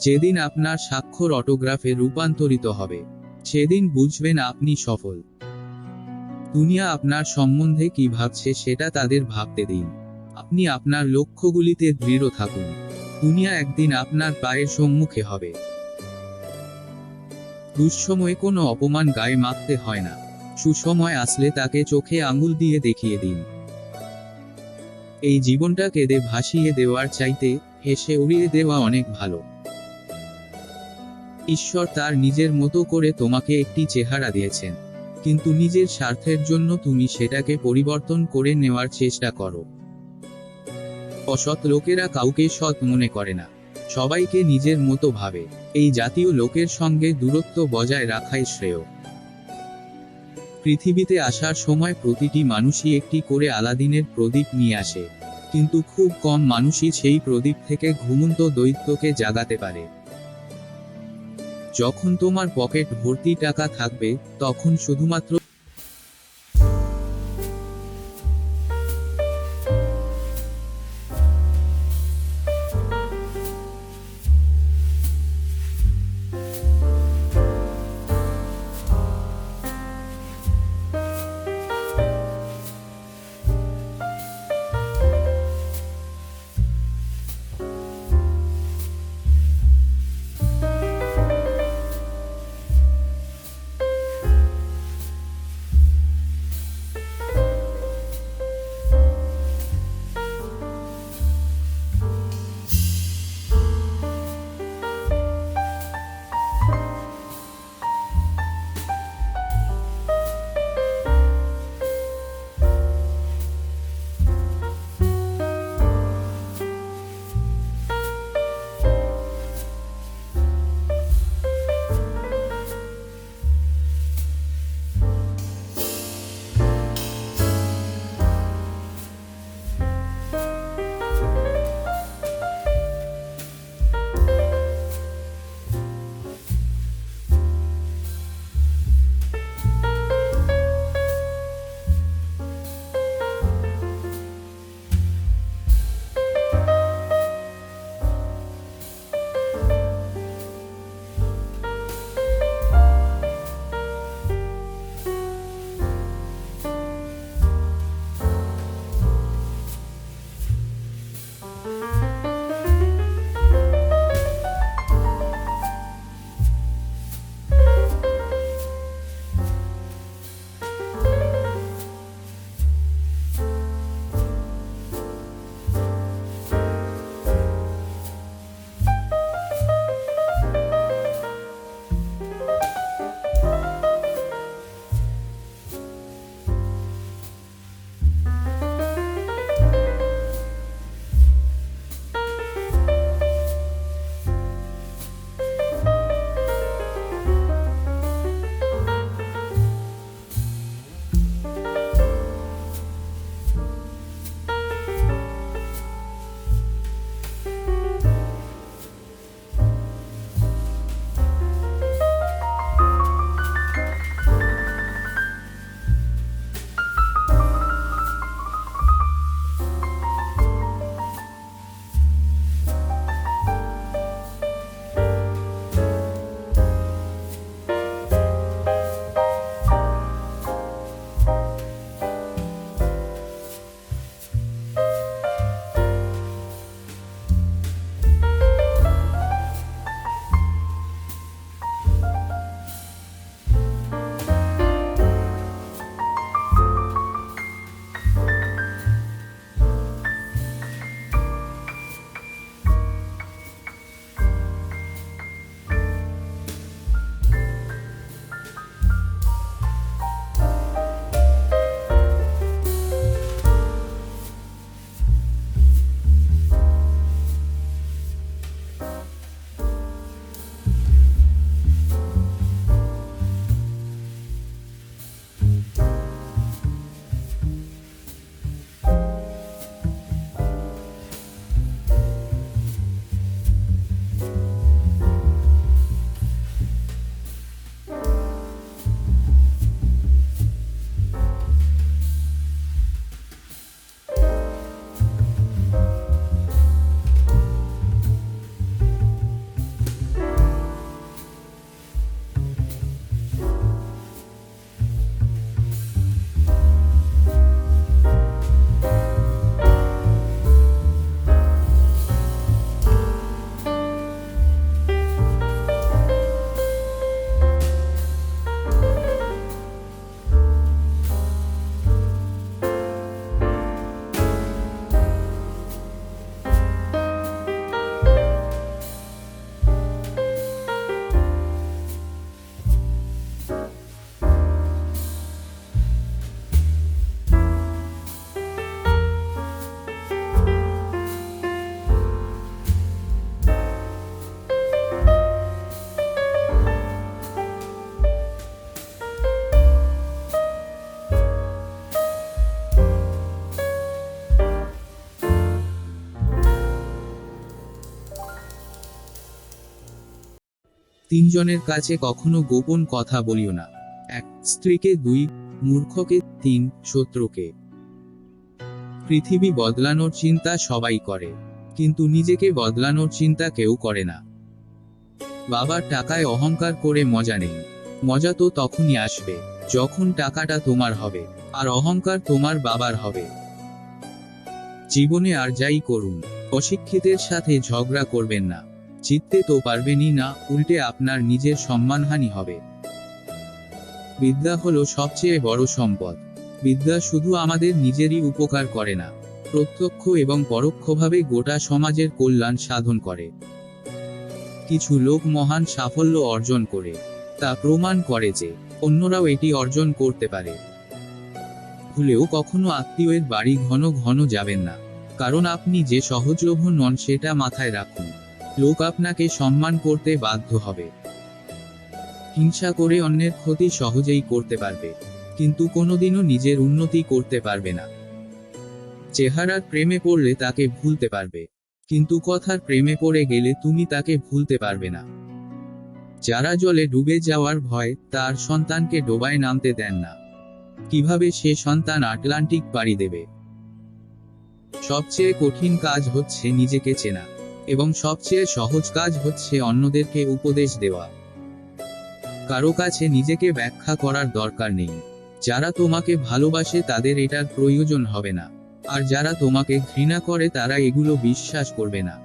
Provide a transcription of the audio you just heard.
যেদিন আপনার স্বাক্ষর অটোগ্রাফে রূপান্তরিত হবে, সেদিন বুঝবেন আপনি সফল। দুনিয়া আপনার সম্বন্ধে কি ভাবছে সেটা তাদের ভাবতে দিন। আপনি আপনার লক্ষ্যগুলিতে দৃঢ় থাকুন। দুনিয়া একদিন আপনার পায়ের সম্মুখে হবে। দুঃসময়ে কোনো অপমান গায়ে মাখতে হয় না। সুসময় আসলে তাকে চোখে আঙুল দিয়ে দেখিয়ে দিন। এই জীবনটা কেঁদে ভাসিয়ে দেওয়ার চাইতে হেসে উড়িয়ে দেওয়া অনেক ভালো। ঈশ্বর তার নিজের মতো করে তোমাকে একটি চেহারা দিয়েছেন, কিন্তু নিজের স্বার্থের জন্য তুমি সেটাকে পরিবর্তন করে নেওয়ার চেষ্টা করো। অসৎ লোকেরা কাউকে সৎ মনে করে না, সবাইকে নিজের মতো ভাবে। এই জাতীয় লোকের সঙ্গে দূরত্ব বজায় রাখাই শ্রেয়। পৃথিবীতে আসার সময় প্রতিটি মানুষই একটি করে আলাদিনের প্রদীপ নিয়ে আসে, কিন্তু খুব কম মানুষই সেই প্রদীপ থেকে ঘুমন্ত দৈত্যকে জাগাতে পারে। যখন তোমার পকেট ভর্তি টাকা থাকবে, তখন শুধুমাত্র তিনজনের কাছে কখনো গোপন কথা বলিও না। 1. স্ত্রীকে, 2. মূর্খকে, 3. শত্রুকে। পৃথিবী বদলানোর চিন্তা সবাই করে, কিন্তু নিজেকে বদলানোর চিন্তা কেউ করে না। বাবার টাকায় অহংকার করে মজা নেই। মজা তো তখনই আসবে যখন টাকাটা তোমার হবে, আর অহংকার তোমার বাবার হবে। জীবনে আর যাই করুন, অশিক্ষিতের সাথে ঝগড়া করবেন না। জিততে তো পারবেনই না, উল্টে আপনার নিজের সম্মানহানি হবে। বিদ্যা হলো সবচেয়ে বড় সম্পদ। বিদ্যা শুধু আমাদের নিজেরই উপকার করে না, প্রত্যক্ষ এবং পরোক্ষভাবে গোটা সমাজের কল্যাণ সাধন করে। কিছু লোক মহান সাফল্য অর্জন করে তা প্রমাণ করে যে অন্যরাও এটি অর্জন করতে পারে। ভুলেও কখনো আত্মীয়ের বাড়ি ঘন ঘন যাবেন না, কারণ আপনি যে সহজলভ্য নন সেটা মাথায় রাখুন। লোক আপনাকে সম্মান করতে বাধ্য হবে। হিংসা করে অন্যের ক্ষতি সহজেই করতে পারবে, কিন্তু কোনোদিনও নিজের উন্নতি করতে পারবে না। চেহারার প্রেমে পড়লে তাকে ভুলতে পারবে, কিন্তু কথার প্রেমে পড়ে গেলে তুমি তাকে ভুলতে পারবে না। যারা জলে ডুবে যাওয়ার ভয় তার সন্তানকে ডোবায় নামতে দেন না, কিভাবে সে সন্তান আটলান্টিক পাড়ি দেবে? সবচেয়ে কঠিন কাজ হচ্ছে নিজেকে চেনা, এবং সবচেয়ে সহজ কাজ হচ্ছে অন্যদেরকে উপদেশ দেওয়া। কারো কাছে নিজেকে ব্যাখ্যা করার দরকার নেই। যারা তোমাকে ভালোবাসে তাদের এটার প্রয়োজন হবে না, আর যারা তোমাকে ঘৃণা করে তারা এগুলো বিশ্বাস করবে না।